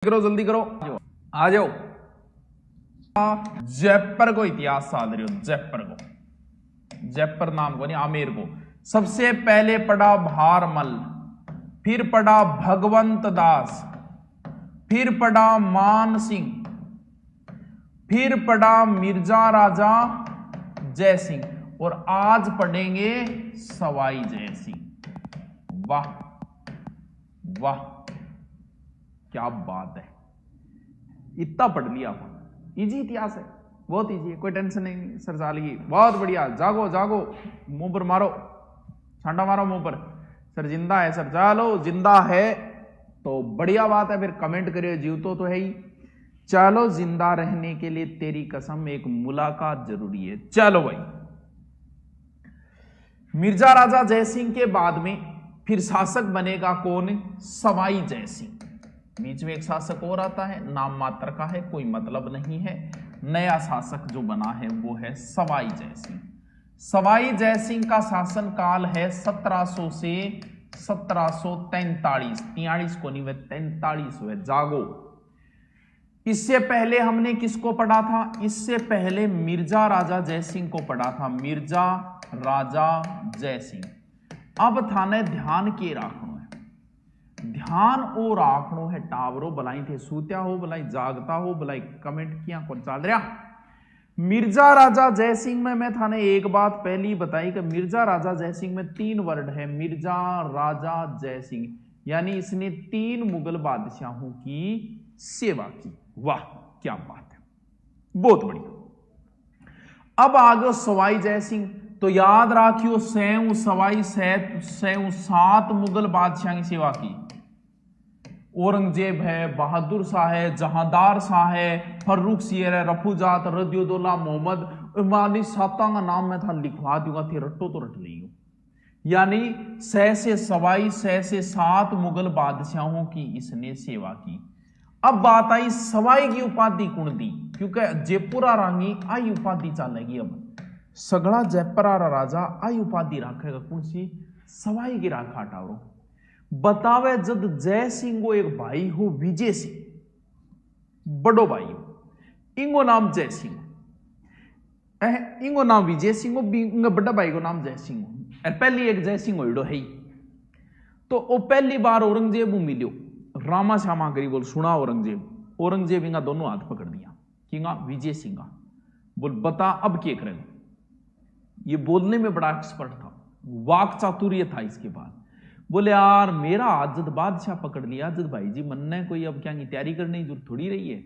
करो जल्दी करो, आ जाओ। जयपुर को इतिहास साध रहे हो, जयपुर को, जयपुर नाम को नहीं, आमेर को। सबसे पहले पढ़ा भारमल, फिर पढ़ा भगवंत दास, फिर पढ़ा मान सिंह, फिर पढ़ा मिर्जा राजा जय सिंह, और आज पढ़ेंगे सवाई जय सिंह। वाह वाह, क्या बात है, इतना पढ़ लिया अपन। इजी इतिहास है, बहुत इजी है, कोई टेंशन नहीं। सर सालगी बहुत बढ़िया, जागो जागो, मुंह पर मारो, छांटा मारो मुंह पर। सर जिंदा है, सर चलो जिंदा है तो बढ़िया बात है, फिर कमेंट करिए जीवतो तो है ही। चलो जिंदा रहने के लिए तेरी कसम एक मुलाकात जरूरी है। चलो भाई, मिर्जा राजा जय सिंह के बाद में फिर शासक बनेगा कौन? सवाई जय सिंह। बीच में एक शासक और आता है, नाम मात्र का है, कोई मतलब नहीं है। नया शासक जो बना है वो है सवाई जय सिंह। सवाई जय सिंह का शासन काल है 1700 से 1743, 43 को नहीं, 43 हुए, जागो। इससे पहले हमने किसको पढ़ा था? इससे पहले मिर्जा राजा जय सिंह को पढ़ा था, मिर्जा राजा जय सिंह। अब था ने ध्यान के राखणो है, ध्यान और राखणो है। टावरो भलाई थे, सूत्या हो भलाई, जागता हो भलाई, कमेंट किया कौन चल रहा। मिर्जा राजा जय सिंह में मैं थाने एक बात पहली बताई कि मिर्जा राजा जय सिंह में 3 वर्ड है, मिर्जा राजा जय सिंह, यानी इसने 3 मुगल बादशाहों की सेवा की। वाह क्या बात है, बहुत बढ़िया। अब आगे सवाई जय सिंह, तो याद रखियो सैऊ सवाई सैऊ 7 मुगल बादशाह की सेवा की। औरंगजेब है, बहादुर शाह है, जहांदार शाह है, फर्रुख सियर है, रफूजात, रद्युदौला, मोहम्मद, मानी साता का नाम मैं था लिखवा दूंगा, थे रट्टो तो रट ली। यानी 6 से सवाई 6 से 7 मुगल बादशाहों की इसने सेवा की। अब बात आई सवाई की उपाधि कौन दी, क्योंकि जयपुरा रानी आई उपाधि चलेगी। अब सगड़ा जयपुरा राजा आई उपाधि रखेगा कौन सी? सवाई की राखा टावरो। बतावे जद जय सिंह को एक भाई हो विजय सिंह, बड़ो भाई हो, इंगो नाम जय सिंह, इंगो नाम विजय सिंह हो, इंगो बड़ा भाई को नाम जय सिंह हो। पहली एक जय सिंह हो है। तो वो पहली बार औरंगजेब मिलो, रामा श्यामा करी बोल सुना औरंगजेब। औरंगजेब इंगा दोनों हाथ पकड़ दिया, किंगा विजय सिंह बोल बता अब क्या करेगा। ये बोलने में बड़ा एक्सपर्ट था, वाक चातुर्य था इसके बाद। बोले यार मेरा हाथ जद बादशाह पकड़ लिया, जद भाई जी मन ने कोई अब क्या तैयारी करने की जरूरत थोड़ी रही है,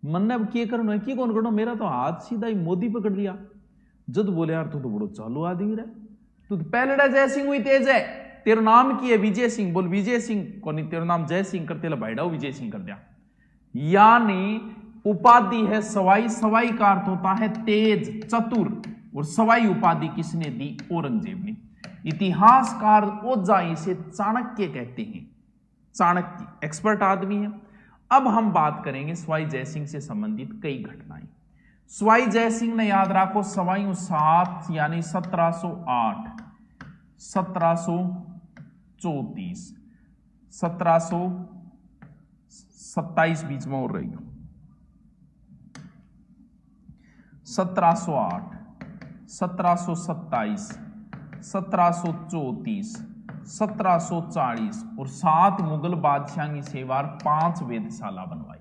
मन ने अब क्या करना है, की कौन करना, मेरा तो हाथ सीधा ही मोदी पकड़ लिया। जद बोले यार तू तो बड़ो चालू आदमी रहा, तू तो पहले जय सिंह हुई तेज है, तेरा नाम की है विजय सिंह, बोल विजय सिंह को नहीं, तेरा नाम जय सिंह करते भाईडा विजय सिंह कर दिया। यानी उपाधि है सवाई, सवाई का अर्थ होता है तेज चतुर, और सवाई उपाधि किसने दी? औरंगजेब ने। इतिहासकार ओजाई से चाणक्य कहते हैं, चाणक्य एक्सपर्ट आदमी है। अब हम बात करेंगे सवाई जय सिंह से संबंधित कई घटनाएं। सवाई जय सिंह ने याद रखो सवाई 7 यानी 1708, 1734, 1727 बीच में और रही, 1708, 1727, 1734, 1740 और 7 मुगल बादशाह की सेवा, 5 वेधशाला बनवाई।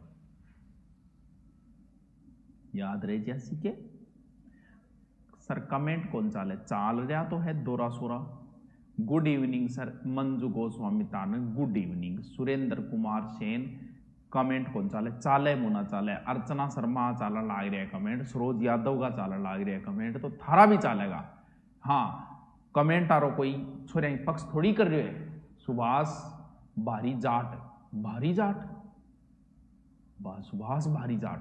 याद रहे जैसी के सर कमेंट कौन चाले, चाल रहा तो है दोरा सोरा। Good evening sir, Manju Goswami तानक good evening, Surendra Kumar Sen comment कौन चाले, चाले मुना चाले, अर्चना शर्मा चाला लाग रहा है कमेंट, सरोज यादव का चाला लाग रहा है कमेंट, तो थारा भी चालेगा। हाँ कमेंट आरो कोई छोरे पक्ष थोड़ी कर रहे है। सुभाष भारी जाट, भारी जाट, सुभाष भारी जाट,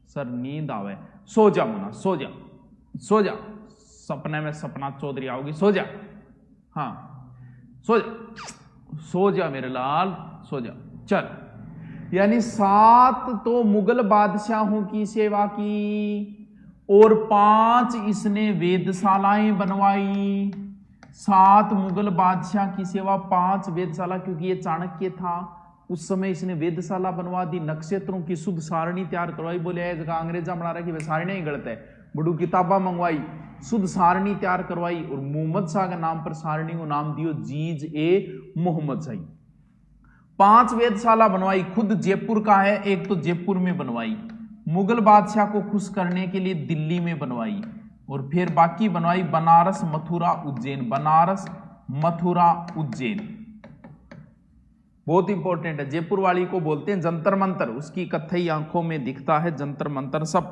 सर नींद आवे, सो जा मुना, सो जा, सो जा, सपने में सपना चौधरी आओगी, सो जा, हाँ सो जा, सो जा मेरे लाल, सो जा, चल। यानी 7 तो मुगल बादशाहों की सेवा की और 5 इसने वेधशालाएं बनवाई। 7 मुगल बादशाह की सेवा, 5 वेधशाला, क्योंकि ये चाणक्य था, उस समय इसने वेधशाला बनवा दी, नक्षत्रों की शुद्ध सारणी तैयार करवाई। बोले ए जगह अंग्रेजा बना रहा कि सारणी ही गलत है, बड़ू किताबा मंगवाई, शुद्ध सारणी तैयार करवाई और मोहम्मद शाह के नाम पर सारणी को नाम दियो जीज ए मोहम्मद शाही। 5 वेधशाला बनवाई, खुद जयपुर का है, एक तो जयपुर में बनवाई, मुगल बादशाह को खुश करने के लिए दिल्ली में बनवाई और फिर बाकी बनवाई बनारस, मथुरा, उज्जैन। बनारस, मथुरा, उज्जैन बहुत इंपॉर्टेंट है। जयपुर वाली को बोलते हैं जंतर मंतर, उसकी कथई आंखों में दिखता है जंतर मंतर सब,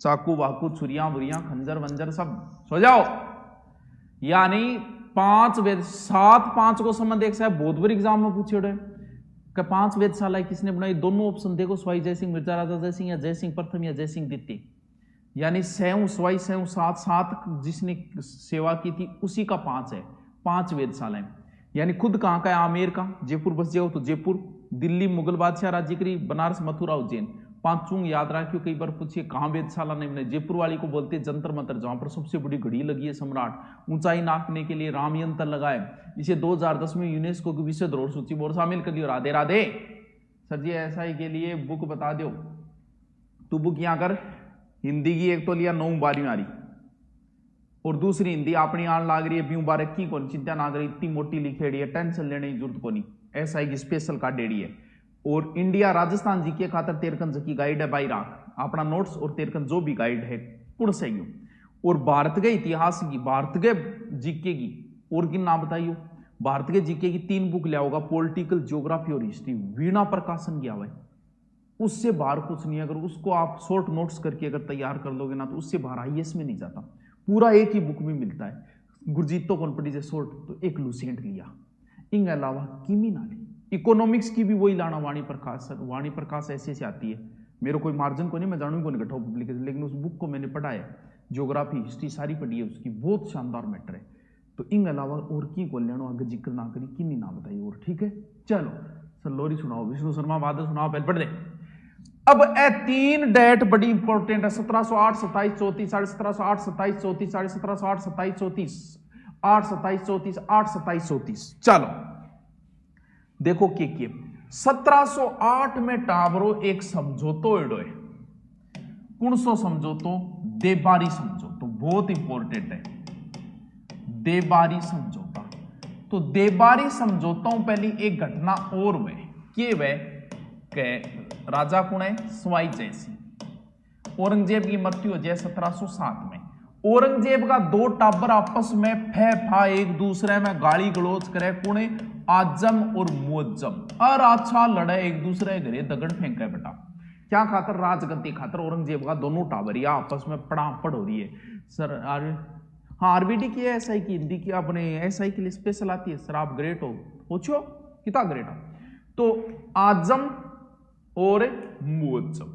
चाकू वाकू छुरियां बुरियां खंजर वंजर सब। सो जाओ। यानी 5 वेद 7 5 को संबंध एक साहब बहुत बड़ी एग्जाम में पूछे उड़े कि 5 वेधशाला किसने बनाई। दोनों ऑप्शन देखो, सवाई जयसिंह, मिर्जा राजा जयसिंह या जयसिंह प्रथम या जयसिंह द्वितीय। यानी सैऊ सवाई सैऊ 7 जिसने सेवा की थी उसी का 5 है। 5 वेधशालाएं। यानी खुद कहां का है? आमेर का। जयपुर बस जाओ तो जयपुर, दिल्ली मुगल बादशाह राज्य करी, बनारस, मथुरा, उज्जैन। 5 याद रखियो, कई बार पूछिए कहां वेधशाला नहीं बने। जयपुर वाली को बोलते हैं जंतर मंतर, जहां पर सबसे बड़ी घड़ी लगी है सम्राट, ऊंचाई नापने के लिए राम यंत्र लगाए। इसे 2010 में यूनेस्को की विश्व धरोहर सूची में शामिल कर लियो। राधे राधे। सर जी एसआई के लिए बुक बता दो। तू बुक यहां कर, हिंदी की एक तो लिया 9 12 आ रही और दूसरी हिंदी अपनी आन लाग रही है 20 12 की कौन, चिंता ना करी, इतनी मोटी लिखेड़ी है, टेंशन लेने की जरूरत को नहीं। एसआई की स्पेशल काटेड़ी है। और इंडिया राजस्थान जी के खातर 13 की गाइड है बाई राख, अपना नोट्स और 13 जो भी गाइड है पुण से। और भारत के इतिहास की, भारत के जीके की और किन नाम बताइयो। भारत के जीके की 3 बुक लिया होगा, पॉलिटिकल, ज्योग्राफी और हिस्ट्री, वीणा प्रकाशन किया हुआ है। उससे बाहर कुछ नहीं। अगर उसको आप शॉर्ट नोट्स करके अगर तैयार कर लोगे ना तो उससे बाहर आईएएस में नहीं जाता। पूरा एक ही बुक में मिलता है। गुरजीतो कॉन्पटी से शॉर्ट तो एक लुसेंट लिया, इनके अलावा किमी ना ली। इकोनॉमिक्स की भी वही लाना, वाणी प्रकाश। वाणी प्रकाश ऐसे से आती है, मेरे कोई मार्जिन को नहीं, मैं जानू को नहीं घटाओ पब्लिकेशन, लेकिन उस बुक को मैंने पढ़ा है। ज्योग्राफी, हिस्ट्री सारी पढ़ी है उसकी, बहुत शानदार मैटर है। तो इन अलावा और की को लेना आगे जिक्र ना करी, कि नहीं ना बताइए और। ठीक है, चलो सर लोरी सुनाओ, विष्णु शर्मा बादल सुनाओ, पहले पढ़ दे। अब ए 3 डेट बड़ी इंपॉर्टेंट है। 1708 27 34 1708 27 34 1708 27 34 8 27 34 8 27 34। चलो देखो के 1708 में टावरो एक समझौतो एडो है। कौन सो समझौतो? देबारी समझौतो, बहुत इंपॉर्टेंट है। देबारी समझौता। तो देबारी समझौतों पहली एक घटना और हुए कि वह के राजा कौन है? सवाई जयसिंह। औरंगजेब की मृत्यु हो जाए 1707 में। औरंगजेब का 2 टाबर आपस में फे फा एक दूसरे में गाली गलोच करे। कौन है? आजम और मुअज्जम। और अच्छा लड़े एक दूसरे घरे, दगड़ फेंके बेटा। क्या खातर? राजगद्दी खातर। औरंगजेब का दोनों टाबरिया आपस में पड़ापड़ हो रही है। सर हाँ आरबीडी की है, एसआई की हिंदी की, अपने एसआई के लिए स्पेशल आती है। सर आप ग्रेट हो, पूछो कितना ग्रेट हो। तो आजम और मुअज्जम,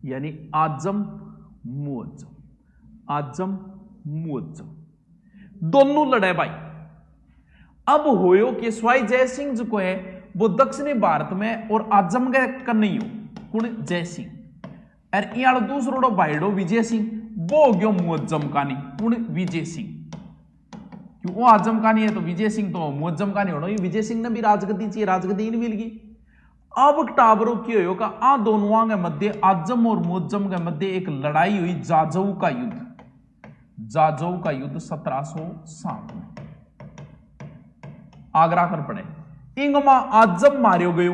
यानी आजम मुअज्जम, आजम मुअज्जम दोनों लड़े भाई। अब होयो कि सवाई जयसिंह जो को है वो दक्षिणी भारत में और आजम का नहीं हो कौन? जयसिंह। और यहाँ दूसरो भाईडो विजय सिंह, वो हो गयो मुअज्जम का नहीं कौन? विजय सिंह। क्यों? वो आजम का नहीं है तो विजय सिंह तो मुअज्जम का नहीं होना। विजय सिंह ने भी राजगद्दी चाहिए, राजगद्दी नहीं मिल गई। अब टाबरों की होगा आ दोनों के मध्य, आजम और मुअज्जम के मध्य एक लड़ाई हुई, जाजऊ का युद्ध। जाजऊ का युद्ध 1707 में आगरा कर पड़े। इंगमा आजम मारियो गयो।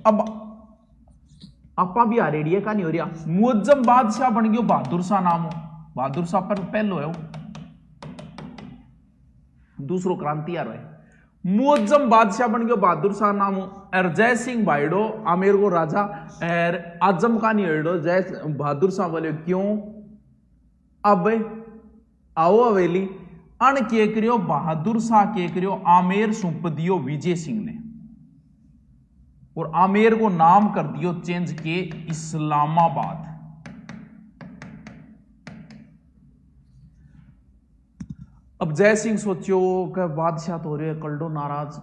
अब आपा भी आ रेडिया का नहीं हो रहा। मुअज्जम बादशाह बन गयो, बहादुर शाह नाम हो। बहादुर शाह पर पहलो है, दूसरो क्रांति आ रहा है। मुअज्जम बादशाह बन गयो, बहादुर शाह नाम हो। और जय सिंह भाईडो आमेर को राजा, और आजम का नहीं होड़ो जय बहादुर शाह बोले क्यों? अब आओ हवेली अन के करियो बहादुर शाह के करियो आमेर सौंप दियो विजय सिंह ने, और आमेर को नाम कर दियो चेंज के इस्लामाबाद। अब जय सिंह सोचियो कि बादशाह तो रहे कल्डो नाराज,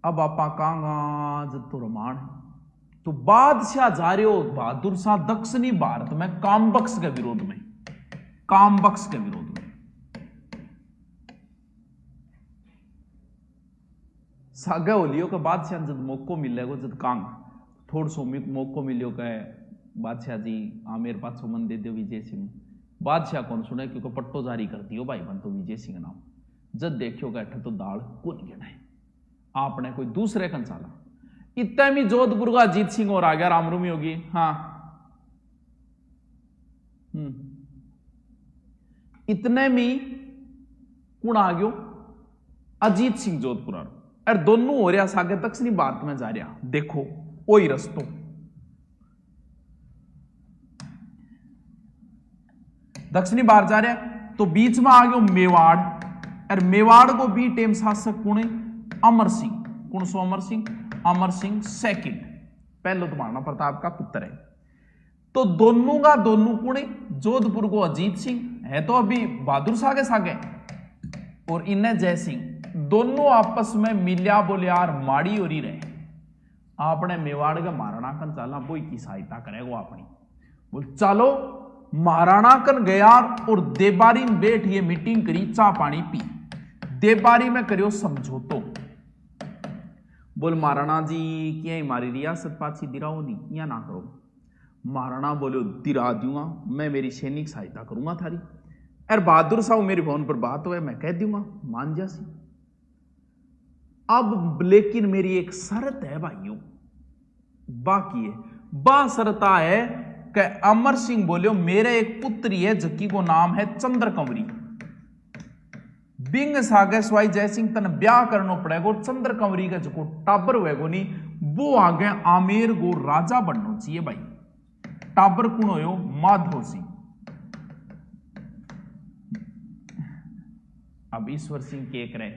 अब आपा कांगा तो रमान। तो बादशाह जा रहे हो बहादुर शाह दक्षिणी भारत में कामबख्श के विरोध में, कामबख्श के विरोध में। सागे हो लियो के बादशाह जब मौको मिलेगा जब कांग थोड़ सो मौको मिलियो कहे बादशाह जी आमेर पाछो मन दे दो विजय सिंह। बादशाह कौन सुने क्योंकि पट्टो जारी कर दियो भाई बन तो विजय सिंह नाम। जब देखियो बैठे तो दाल कौन गिना है आपने कोई दूसरे कंसाला। इतने में जोधपुर का अजीत सिंह और आ गया रामरूमी होगी। हाँ इतने में कौन आ गयो अजीत सिंह जोधपुर और दोनों हो रहा सागे दक्षिणी भारत में जा रहा। देखो वही रस्तों दक्षिणी भारत जा रहा तो बीच में आ गयो मेवाड़ और मेवाड़ को बी टेम शासक कौन है अमर सिंह। कौन सो अमर सिंह? अमर सिंह सेकंड पहले तो महाराणा प्रताप का पुत्र है। तो दोनों का दोनों कौन है? जोधपुर को अजीत सिंह है तो अभी बहादुर शाह के सागे और इन्हें जय सिंह दोनों आपस में मिलिया बोलियार माड़ी और ही रहे। आपने मेवाड़ के महाराणा कन चाला वो की सहायता करेगा अपनी बोल चलो। महाराणा कन गया और देबारी में बैठ ये मीटिंग करी चा पानी पी। देबारी में करियो समझौतो बोल महाराणा जी क्या हमारी रियासत पाछी दिराओ नहीं या ना करो। महाराणा बोलो दिरा दूंगा मैं मेरी सैनिक सहायता करूंगा थारी और बहादुर साहब मेरे फोन पर बात हुए मैं कह दूंगा मान जासी। अब लेकिन मेरी एक शर्त है भाइयों बाकी है बा शर्त है कि अमर सिंह बोलियो मेरे एक पुत्री है जकी को नाम है चंद्र कंवरी। बिंग सागे स्वाई जयसिंह तन ब्याह करना पड़ेगा। चंद्र कंवरी का जो टाबर हुएगो नहीं वो आगे आमेर को राजा बनना चाहिए भाई। टाबर कौन हो माधो सिंह। अब ईश्वर सिंह के एक रहे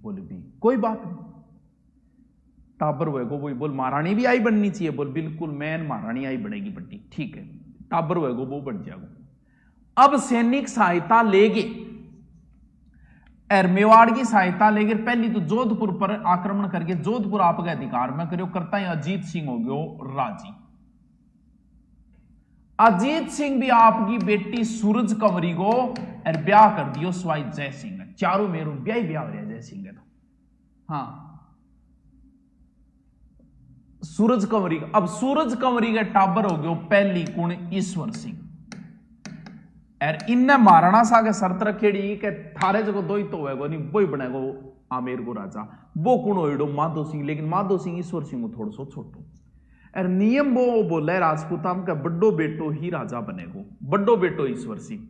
बोले भी कोई बात नहीं टाबर हुएगो वही बोल महारानी भी आई बननी चाहिए बोल बिल्कुल मैन महारानी आई बनेगी बट्टी ठीक है टाबर हुएगो वो बन जाएगा। अब सैनिक सहायता लेगे और मेवाड़ की सहायता लेकर पहली तो जोधपुर पर आक्रमण करके जोधपुर आपके अधिकार में करियो करता है अजीत सिंह हो गयो राजी। अजीत सिंह भी आपकी बेटी सूरज कंवरी को और ब्याह कर दियो स्वाई जय सिंह ने। चारों मेरू ब्याह हो रहा जय सिंह तो हाँ सूरज कंवरी। अब सूरज कंवरी का टाबर हो गयो पहली कुण ईश्वर सिंह और इनने महाराणा शाह के शर्त रखेड़ी के थारे जो दो ही तो होएगो नहीं वो ही बनेगो आमेर को राजा। वो कुण होइडो माधो सिंह लेकिन माधो सिंह ईश्वर सिंह को थोड़ा सो छोटो और नियम वो बोले राजपूताम का बड्डो बेटो ही राजा बनेगो बड्डो बेटो ईश्वर सिंह।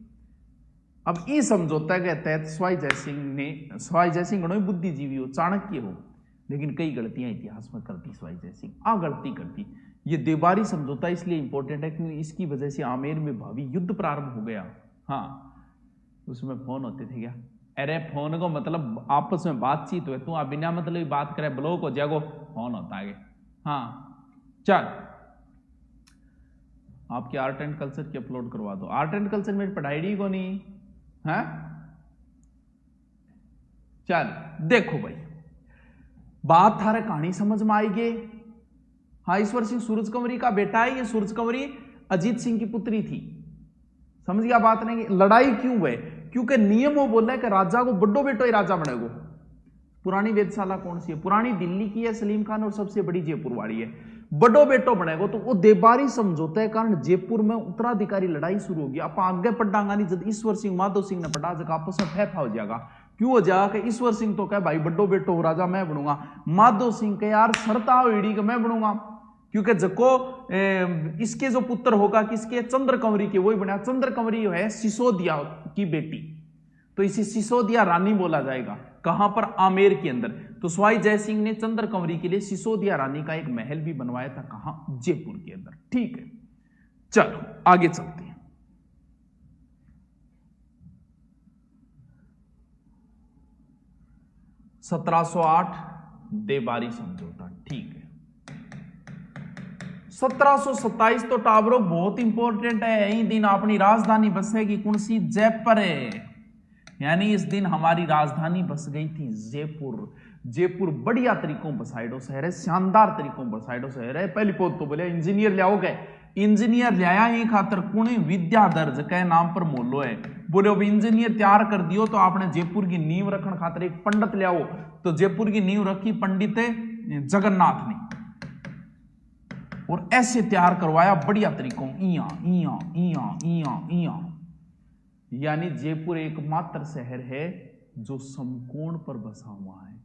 अब ई समझौता के तहत स्वाई जयसिंह गणो बुद्धिजीवी हो चाणक्य हो लेकिन कई गलतियां इतिहास में करती स्वाई जयसिंह आ गलती करती। ये देबारी समझौता इसलिए इंपॉर्टेंट है क्योंकि इसकी वजह से आमेर में भावी युद्ध प्रारंभ हो गया। हाँ उसमें फोन होते थे क्या अरे फोन को मतलब आपस में बातचीत हुए तू बिना मतलब बात करे ब्लॉक हो जाएगो फोन होता है। हाँ चल आपके आर्ट एंड कल्चर की अपलोड करवा दो। आर्ट एंड कल्चर मेरी पढ़ाई को नहीं है। चल देखो भाई बात थारे कहानी समझ में आई गई। हाँ ईश्वर सिंह सूरज कंवरी का बेटा है। ये सूरज कंवरी अजीत सिंह की पुत्री थी। समझ गया बात नहीं। लड़ाई क्यों हुए क्योंकि नियम वो बोल रहा है कि राजा को बड्डो बेटो ही राजा बनेगो। पुरानी वेधशाला कौन सी है? पुरानी दिल्ली की है सलीम खान और सबसे बड़ी जयपुर वाली है। बड़ो बेटो बनेगो तो वो देबारी समझौते के कारण जयपुर में उत्तराधिकारी लड़ाई शुरू होगी। आप आगे पढ़ांगा नहीं जब ईश्वर सिंह माधो सिंह ने पढ़ा जगह आपस में फैफा हो जाएगा। क्यों हो जाएगा कि ईश्वर सिंह तो कहे भाई बड्डो बेटो राजा मैं बनूंगा। माधो सिंह के यार शर्ता होड़ी कि मैं बनूंगा क्योंकि जको इसके जो पुत्र होगा किसके चंद्र कंवरी के वही बना। चंद्र कंवरी है सिसोदिया की बेटी तो इसे सिसोदिया रानी बोला जाएगा। कहां पर? आमेर के अंदर। तो स्वाई जयसिंह ने चंद्र कंवरी के लिए सिसोदिया रानी का एक महल भी बनवाया था। कहां? जयपुर के अंदर। ठीक है चलो आगे चलते हैं। (1708) देबारी समझौता। ठीक है। 1727 तो टाबरो बहुत इंपॉर्टेंट है। यही दिन अपनी राजधानी बसेगी कौन सी? जयपुर है। यानी इस दिन हमारी राजधानी बस गई थी जयपुर। जयपुर बढ़िया तरीकों बसाइडो शहर है, शानदार तरीकों बसाइडो शहर है। पहली पोत तो बोले इंजीनियर ले आओगे इंजीनियर लाया ही खातर कुणी विद्याधर के नाम पर मोलो है। बोले अब इंजीनियर तैयार कर दियो तो आपने जयपुर की नींव रखने खातर एक पंडित ले आओ। तो जयपुर की नींव रखी पंडित जगन्नाथ ने, और ऐसे तैयार करवाया बढ़िया तरीकों, इया इया इया इया इया। यानी जयपुर एकमात्र शहर है जो समकोण पर बसा हुआ है।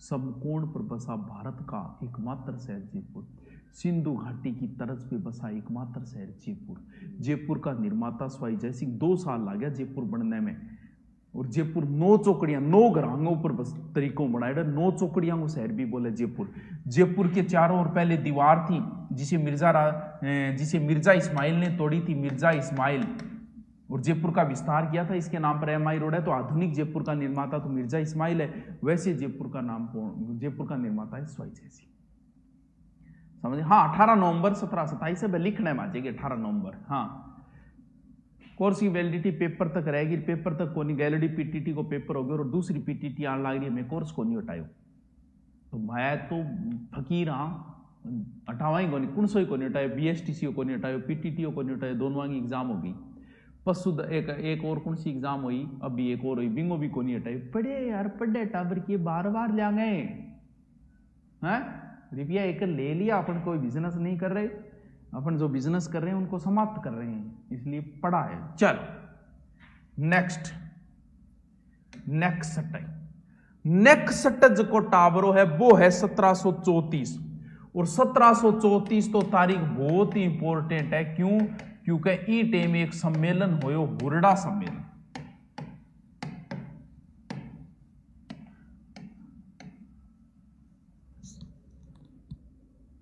समकोण पर बसा भारत का एकमात्र शहर जयपुर। सिंधु घाटी की तर्ज पे बसा एकमात्र शहर जयपुर। जयपुर का निर्माता स्वाई जयसिंह 2 साल लग गया जयपुर बनने में। और जयपुर 9 चौकड़ियां 9 घरांगों पर बस तरीकों बनाया। 9 चौकड़ियां को शहर भी बोले जयपुर। जयपुर के चारों ओर पहले दीवार थी जिसे मिर्जा इस्माइल ने तोड़ी थी, मिर्जा इस्माइल, और जयपुर का विस्तार किया था। इसके नाम पर MI रोड है। तो आधुनिक जयपुर का निर्माता तो मिर्जा इस्माइल है। वैसे जयपुर का निर्माता है स्वाई जयसिंह। समझे? हाँ, 18 नवंबर 1727 से लिखने में आ जाएगी 18 नवंबर। हाँ, कोर्स की वैलिडिटी पेपर तक रहेगी। पेपर तक कोनी गैलरी PTT को पेपर हो गया और दूसरी PTT आने लग रही है। मैं कोर्स को नहीं हटायो तो मैं तो फकीर हाँ, हटावा ही कोनी, कौन सो को नहीं हटायो, BSTC को नहीं हटायो, PTT को नहीं हटायो। दोनों की एग्जाम हो गई। पशु एक और कौन सी एग्जाम हुई, अभी एक और हुई, बिंगो भी को नहीं हटाई। पढ़े यार, पढ़े टाबर की बार बार ले गए हैं। रुपया एक ले लिया, अपन कोई बिजनेस नहीं कर रहे, अपन जो बिजनेस कर रहे हैं उनको समाप्त कर रहे हैं, इसलिए पढ़ा है। चलो नेक्स्ट जो टावरो है वो है 1734। और 1734 तो तारीख बहुत ही इंपॉर्टेंट है। क्यों? क्योंकि ई टाइम एक सम्मेलन होयो, हुरडा सम्मेलन।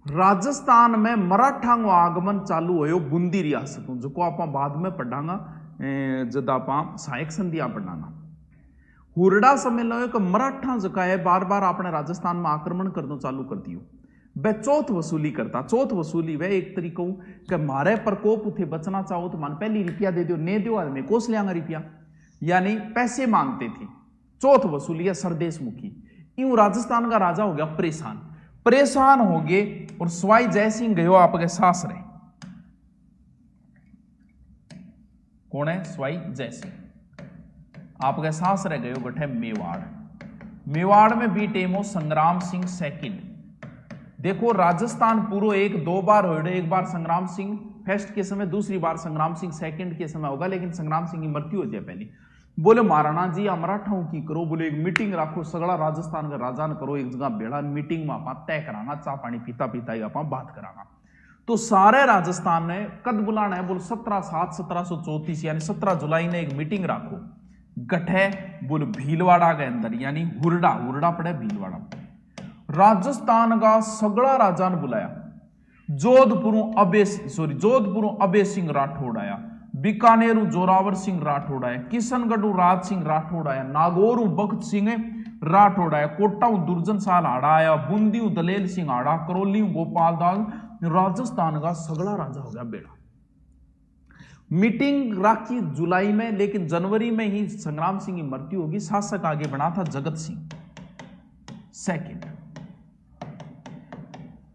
राजस्थान में मराठा को आगमन चालू होयो बूंदी रियासत, जो को आप बाद में पढ़ांगा जब आप सहायक संधियां पढ़ांगा। हुरडा सम्मेलन का मराठा जो का है बार बार अपने राजस्थान में आक्रमण करना चालू कर दियो। वह चौथ वसूली करता। चौथ वसूली वह एक तरीकों कि मारे प्रकोप उठे बचना चाहो तो मान पहली रुपया दे दो, ने दो आदमी कोस लियांगा रुपया, यानी पैसे मांगते थे। चौथ वसूली है सरदेश मुखी। यूं राजस्थान का राजा हो गया परेशान हो गए। और स्वाई जयसिंह गयो आपके सासरे। कौन है? स्वाई जयसिंह आपके सासरे गयो गठे मेवाड़ में भी टेमो संग्राम सिंह सेकंड। देखो राजस्थान पूरा 1-2 बार हो, एक बार संग्राम सिंह फर्स्ट के समय, दूसरी बार संग्राम सिंह सेकंड के समय होगा, लेकिन संग्राम सिंह की मृत्यु हो जाए पहले। बोले महाराणा जी मराठाओं की करो, बोले एक मीटिंग रखो, सगड़ा राजस्थान का राजा न करो, एक जगह बेड़ा मीटिंग में आप तय करांगा, चाह पानी पीता पीता ही आप बात करांगा। तो सारे राजस्थान ने कद बुलाना है, बोले 17/7/1734 यानी 17 जुलाई ने एक मीटिंग रखो गठे बोले भीलवाड़ा के अंदर, यानी हुरडा पड़े भीलवाड़ा। राजस्थान का सगड़ा राजा ने बुलाया। जोधपुर अबे सिंह राठौड़ आया, बीकानेरू जोरावर सिंह राठौड़ आया, किशनगढ़ राज सिंह राठौड़ आया, नागौर भगत सिंह राठौड़ आया, कोटा दुर्जन साल आड़ा आया, बूंदी दलेल सिंह आड़ा, करौली गोपाल दास। राजस्थान का सगड़ा राजा हो गया बेड़ा। मीटिंग राखी जुलाई में, लेकिन जनवरी में ही संग्राम सिंह की मृत्यु होगी। शासक आगे बना था जगत सिंह सेकंड।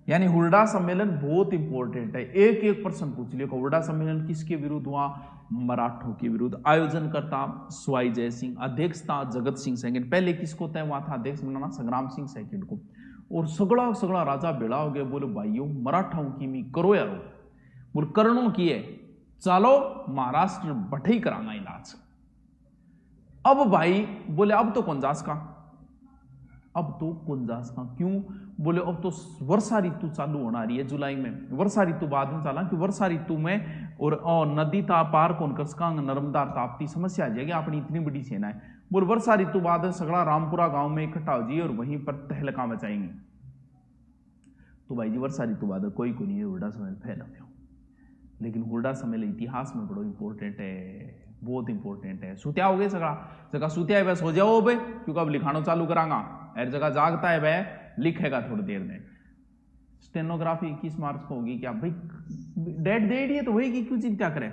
यानी हुरडा सम्मेलन बहुत इंपॉर्टेंट है। एक प्रश्न पूछ लियो, हुरडा सम्मेलन किसके विरुद्ध हुआ? मराठों के विरुद्ध। आयोजन करता स्वाई जय सिंह, अध्यक्षता जगत सिंह सेकंड। पहले किसको तय हुआ था अध्यक्ष बनाना? संग्राम सिंह सेकंड को। और सगड़ा राजा बेड़ा हो गया, बोले भाइयों मराठाओं की मी करो यारो, बोले करणों की है, चलो महाराष्ट्र बठई कराना इलाज। अब भाई बोले अब तो कुंजास का, क्यों? बोले अब तो वर्षा ऋतु चालू होना रही है जुलाई में, वर्षा ऋतु बाद में चला कि वर्षा ऋतु में और नदी पार कौन कर सका, नर्मदा ताप्ती समस्या आ जाएगी, अपनी इतनी बड़ी सेना है। बोले वर्षा ऋतु बाद सगड़ा रामपुरा गांव में इकट्ठा हो जाइए और वहीं पर तहलका मचाएंगे। तो भाई जी वर्षा ऋतु बाद कोई को नहीं है, हुरडा सम्मेलन फैल गया। लेकिन हुरडा सम्मेलन इतिहास में बड़ा इंपॉर्टेंट है, बहुत इंपॉर्टेंट है। सुत्या हो गए जगह सुत्या है बस हो जाओ बे, क्योंकि अब लिखाना चालू करांगा। हर जगह जागता है वह लिखेगा थोड़ी देर में। स्टेनोग्राफी 21 मार्च को होगी क्या भाई? डेट दे दी है तो होगी, क्यों चिंता करें।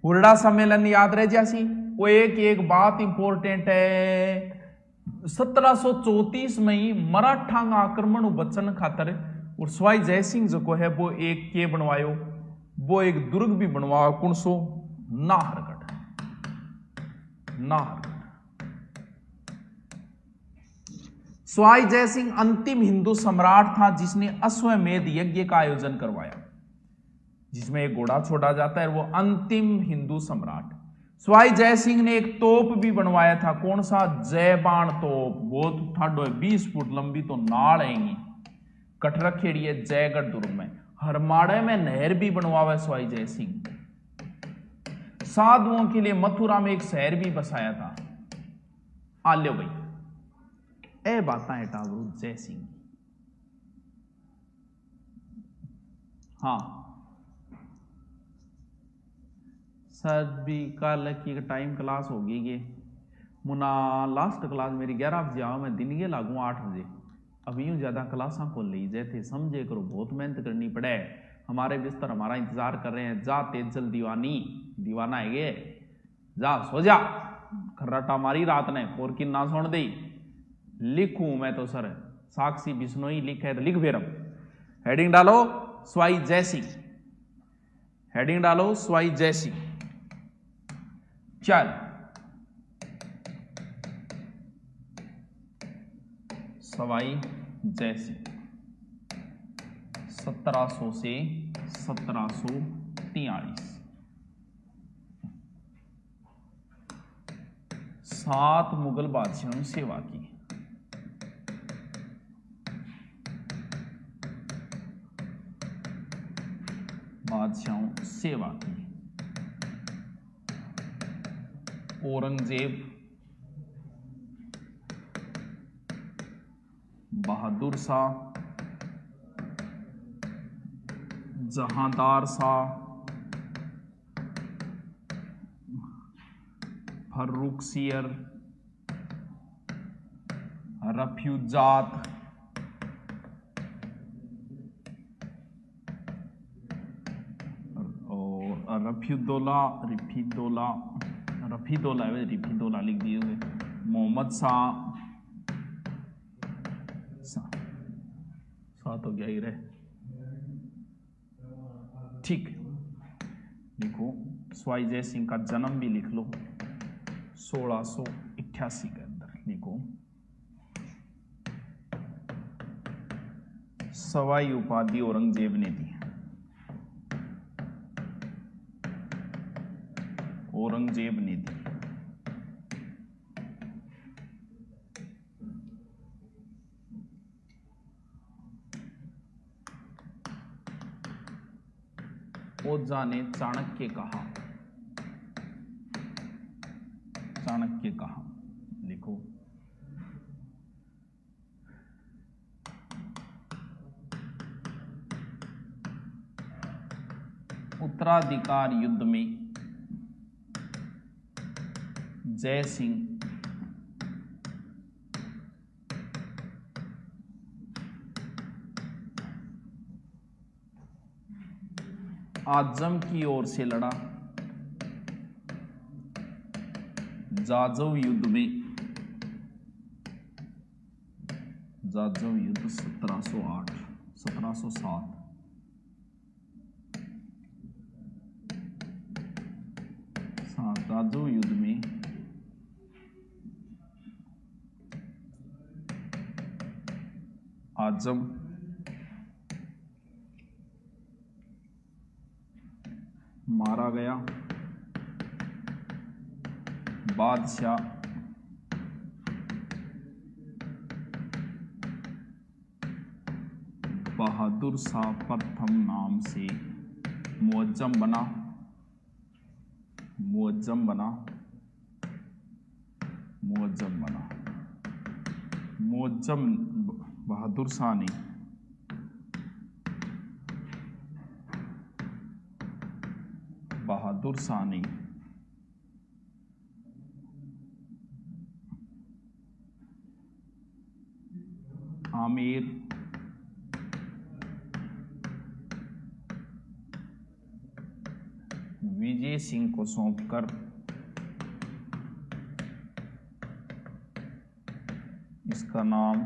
हुरडा सम्मेलन याद रह जैसी वो एक बात इंपॉर्टेंट है। 1734 में ही मराठा आक्रमण बचन खातर और स्वाई जयसिंह जो को है वो एक के बनवायो वो एक दुर्ग भी बनवाया, कौन सो? नाहरगढ़। नाहरगढ़। सवाई जयसिंह अंतिम हिंदू सम्राट था जिसने अश्वमेध यज्ञ का आयोजन करवाया, जिसमें एक घोड़ा छोड़ा जाता है, वो अंतिम हिंदू सम्राट। सवाई जयसिंह ने एक तोप भी बनवाया था, कौन सा? जयबाण तोप। बहुत ठाडो है, 20 फुट लंबी, तो नाड़ आएंगी, कट रखेड़ी है जयगढ़ दुर्ग में। हरमाड़े में नहर भी बनवावा सवाई जयसिंह। साधुओं के लिए मथुरा में एक शहर भी बसाया था। आल्यो भाई ए बात है टावरू जयसिंह। हाँ सर भी कल की टाइम क्लास होगी ये मुना लास्ट क्लास मेरी 11 बजे आओ, मैं दिन के लागू 8 बजे। अब यूं ज्यादा क्लासा खोल ली जैसे समझे करो, बहुत मेहनत करनी पड़े। हमारे बिस्तर हमारा इंतजार कर रहे हैं। जा तेजल दीवानी दीवाना है ये, जा सो जा। खर्राटा मारी रात ने और कि ना सुन दी। लिखूं मैं तो सर साक्षी बिश्नोई लिखे तो लिख फिर हेडिंग डालो सवाई जयसिंह। हेडिंग डालो सवाई जयसिंह। चल सवाई जयसिंह 1700 से 1743। 7 मुगल बादशाहों ने सेवा की। बादशाहों सेवा की। औरंगजेब, बहादुर शाह, जहांदार शाह, फर्रुखसियर, रफ्यूजात, और रफीदोला लिख दिए हुए। मोहम्मद शाह तो क्या ही रहे, ठीक। लिखो सवाई जयसिंह का जन्म भी लिख लो 1688 के अंदर। लिखो सवाई उपाधि औरंगजेब ने दी। औरंगजेब ने दी। ओझा ने चाणक्य कहा। चाणक्य कहा। लिखो उत्तराधिकार युद्ध में जय सिंह आजम की ओर से लड़ा। जाजव युद्ध में, जाजव युद्ध 1708 1707 जाजव युद्ध में आजम मारा गया। बादशाह बहादुर शाह प्रथम नाम से मुअज्जम बना। मुअज्जम बना। मुअज्जम बना। मुअज्जम बहादुर शाह ने बहादुर शाह ने आमेर विजय सिंह को सौंपकर इसका नाम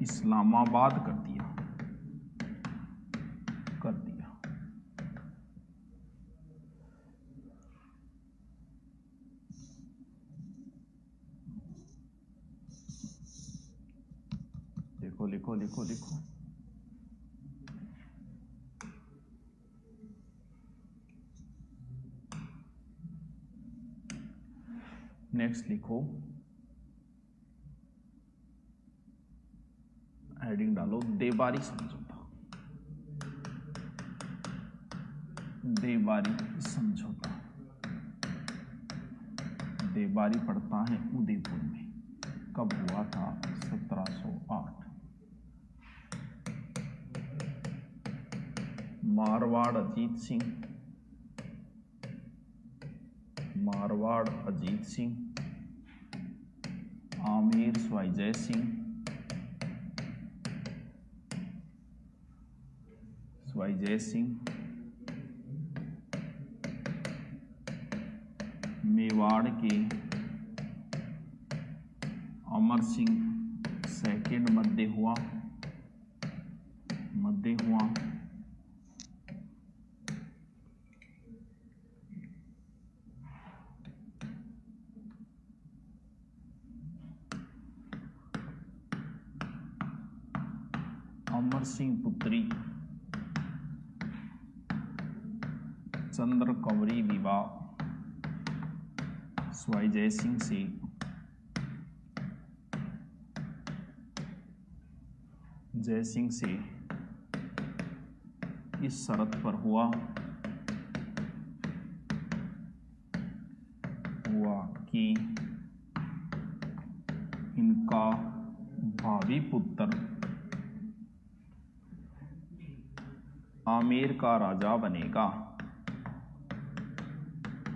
इस्लामाबाद कर दिया। लिखो लिखो लिखो लिखो। नेक्स्ट लिखो, हेडिंग डालो देवारी समझौता। देवारी समझौता, देवारी पड़ता है उदयपुर में। कब हुआ था? 1708। मारवाड़ अजीत सिंह, मारवाड़ अजीत सिंह, आमेर सवाई जय सिंह, सवाई जय सिंह, मेवाड़ के अमर सिंह सेकंड मध्य हुआ, मध्य हुआ। अमर सिंह पुत्री चंद्र कंवरी विवाह सवाई जय सिंह से इस शर्त पर हुआ कि इनका भावी पुत्र आमेर का राजा बनेगा,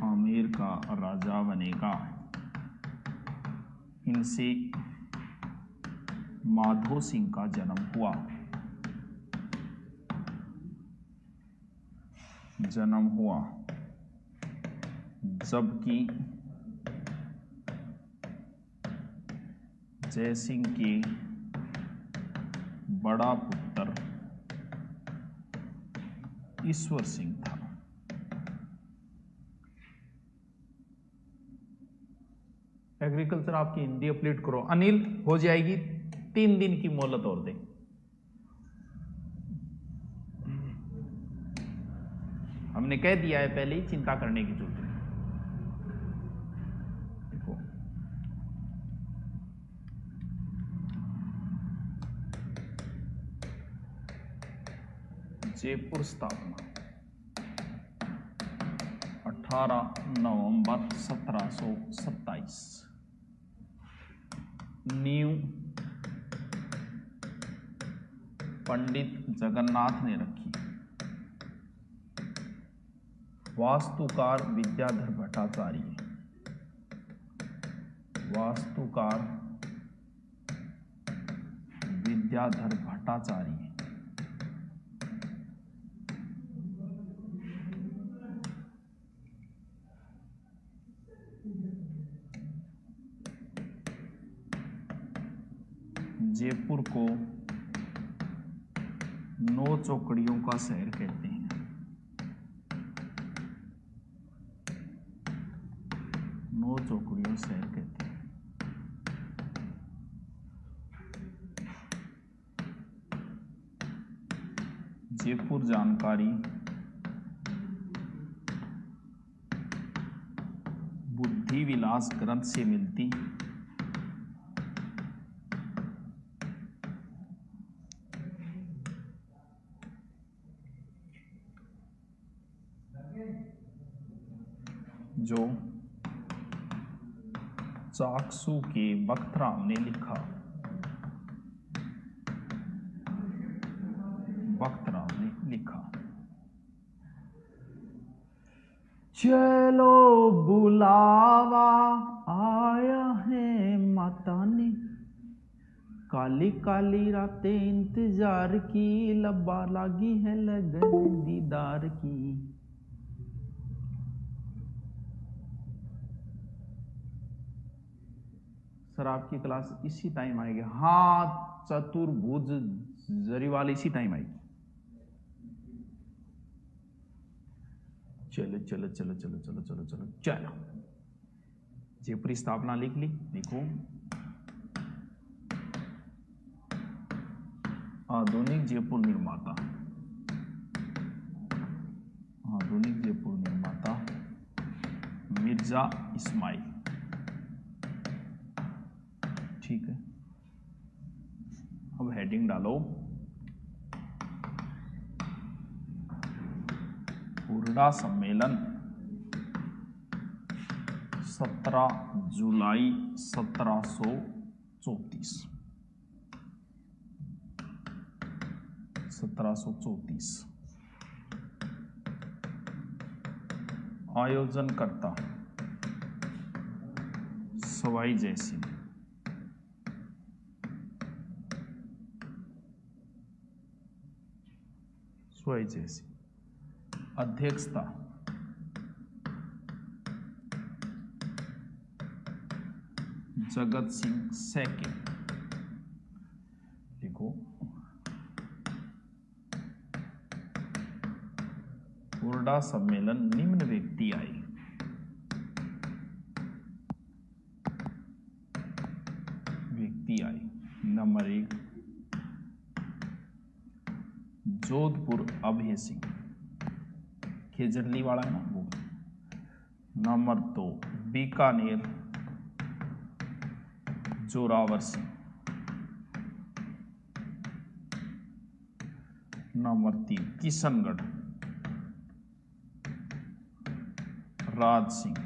आमेर का राजा बनेगा। इनसे माधो सिंह का जन्म हुआ, जबकि जयसिंह के बड़ा पुत्र ईश्वर सिंह था। एग्रीकल्चर आपकी हिंदी अपडेट करो। अनिल हो जाएगी, 3 दिन की मोहलत और दे। हमने कह दिया है पहले ही, चिंता करने की जरूरत नहीं। देखो जयपुर स्थापना 18 नवंबर 1727। नींव पंडित जगन्नाथ ने रखी। वास्तुकार विद्याधर भट्टाचार्य, वास्तुकार विद्याधर भट्टाचार्य। जयपुर को 9 चौकड़ियों का शहर कहते हैं। चौकड़ियों शहर कहते हैं। जयपुर जानकारी बुद्धि विलास ग्रंथ से मिलती। जो चाकसू के बख्तराम ने लिखा, बख्तराम ने लिखा। चलो बुलावा आया है माता ने, काली काली रातें इंतजार की, लब्बा लागी है लगन दीदार की। सर आपकी क्लास इसी टाइम आएगी? हाँ, चतुर्भुज जरीवाल इसी टाइम आएगी। चलो चलो चलो चलो चलो चलो चलो चलो। जयपुरी स्थापना लिख ली। देखो आधुनिक जयपुर निर्माता, आधुनिक जयपुर निर्माता मिर्जा इस्माइल। ठीक है, अब हेडिंग डालो, हुरडा सम्मेलन 17 जुलाई 1734। 1734। आयोजनकर्ता सवाई जयसिंह। सवाई जयसिंह। अध्यक्षता जगत सिंह सैकिया। लिखो, हुरडा सम्मेलन निम्न व्यक्ति आए। नंबर 1 जोधपुर अभय सिंह, खेजड़ली वाला है ना वो। नंबर 2 बीकानेर जोरावर सिंह। नंबर 3 किशनगढ़ राज सिंह।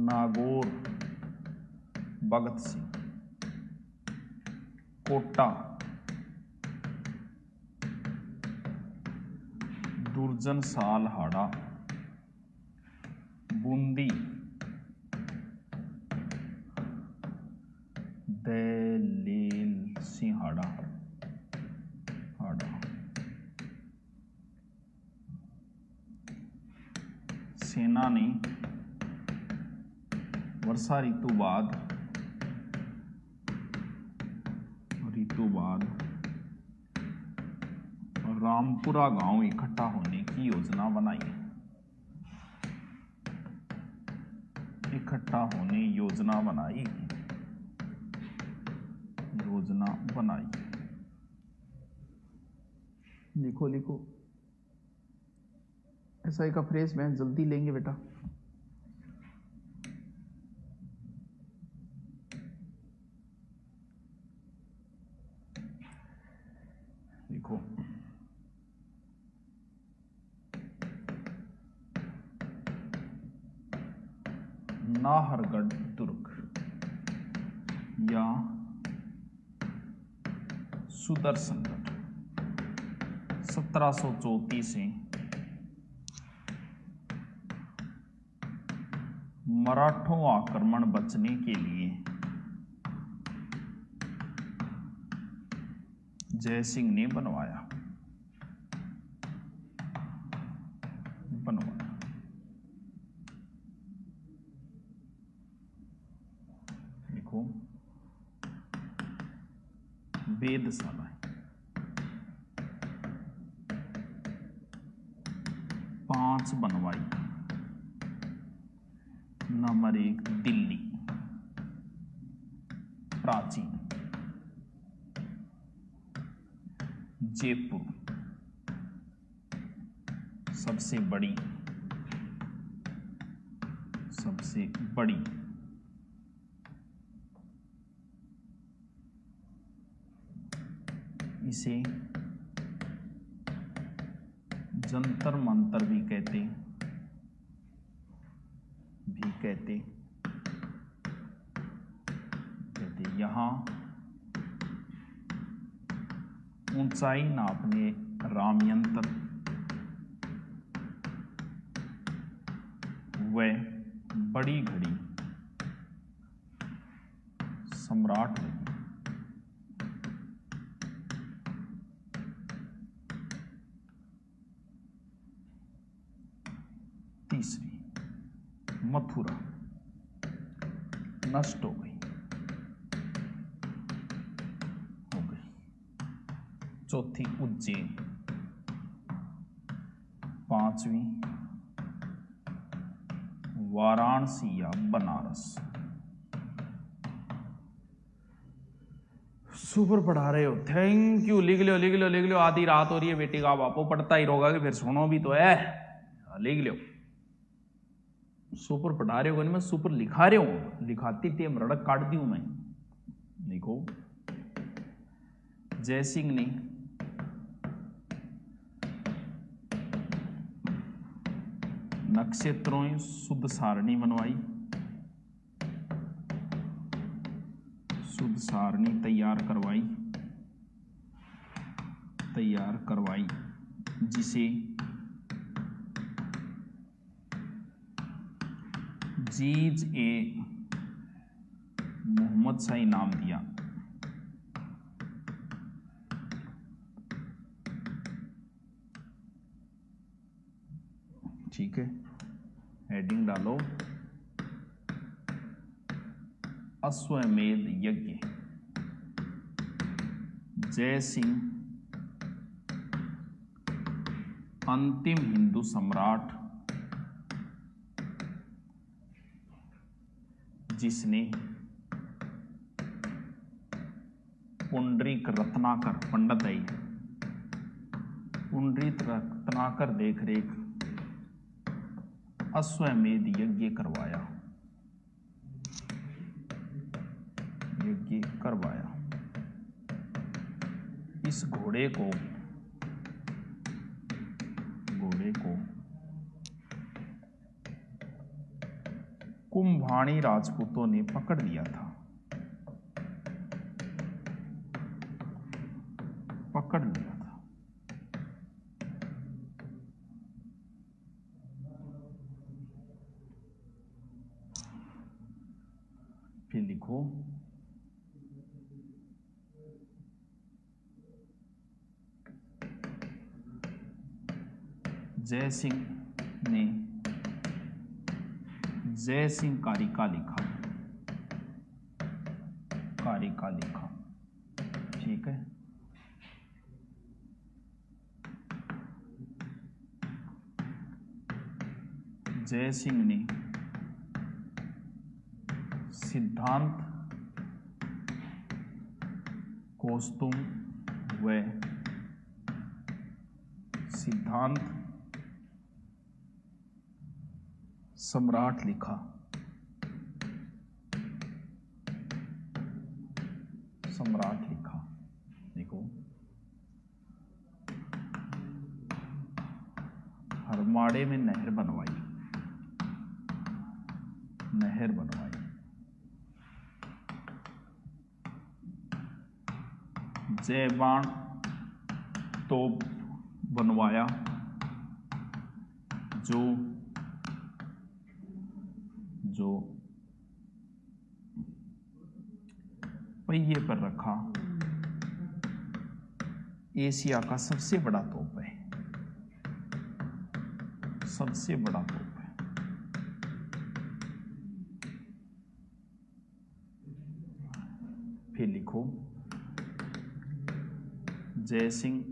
नागौर भगत सिंह। कोटा दुर्जन साल हाड़ा। बूंदी दलील सिंह हाड़ा। सेनानी वर्षा ऋतु बाद रामपुरा गांव इकट्ठा होने की योजना बनाई। योजना बनाई। लिखो ऐसा एक फ्रेज में जल्दी लेंगे बेटा। लिखो नाहरगढ़ दुर्ग या सुदर्शनगढ़ 1734 से मराठों आक्रमण बचने के लिए जयसिंह ने बनवाया। देखो वेधशाला 5 बनवाई। नंबर 1 दिल्ली प्राचीन। जयपुर सबसे बड़ी। इसे जंतर मंतर भी कहते। यहां ऊंचाई नापने रामयंत्र व बड़ी घड़ी सम्राट ने। तीसरी मथुरा नष्ट हो गई। चौथी उज्जैन। 5वीं वाराणसी या बनारस। सुपर पढ़ा रहे हो, थैंक यू। लिख लो लिख लो लिख लो। आधी रात हो रही है बेटी का, बापू पढ़ता ही रहोगा कि फिर सुनो भी तो है। लिख लो। सुपर पढ़ा रहे हो मैं सुपर लिखा रहे हूं, लिखाती टेम रड़क काट दी हूं मैं। देखो, जयसिंह ने नक्षत्रों शुद्ध सारणी बनवाई, शुद्ध सारणी तैयार करवाई, जिसे जीज ए मोहम्मद शाही नाम दिया। ठीक है, हेडिंग डालो अश्वमेध यज्ञ। जयसिंह अंतिम हिंदू सम्राट जिसने पुंडरीक रत्नाकर पंडित है, पुंडरीक रत्नाकर देखरेख अश्वमेध यज्ञ करवाया। इस घोड़े को कुंभाणी राजपूतों ने पकड़ लिया था। फिर लिखो जयसिंह कारिका लिखा। ठीक है, जयसिंह ने सिद्धांत कौस्तुभ व सिद्धांत सम्राट लिखा। देखो, हरमाड़े में नहर बनवाई। जयबान तोप बनवाया, जो पहिए पर रखा एशिया का सबसे बड़ा तोप है। फिर लिखो जयसिंह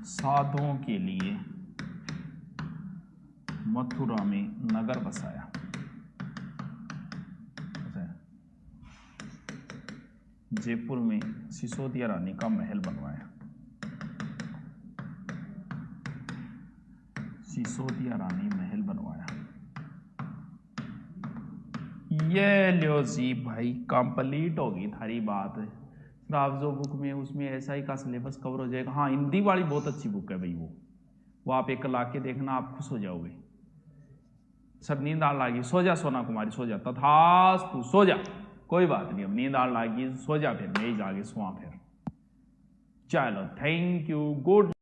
साधुओं के लिए मथुरा में नगर बसाया। जयपुर में सिसोदिया रानी का महल बनवाया। ये लो जी भाई, कंप्लीट होगी थारी बात। आप जो बुक में उसमें SI का सिलेबस कवर हो जाएगा। हाँ, हिंदी वाली बहुत अच्छी बुक है भाई, वो आप एक ला के देखना, आप खुश हो जाओगे। सब नींद आ लागी, सो जा सोना कुमारी, सो जा, तथास्तु, सो जा, कोई बात नहीं, अब नींद आ लागी, सो जा, फिर मैं ही जाके सोआ फिर। चलो, थैंक यू, गुड।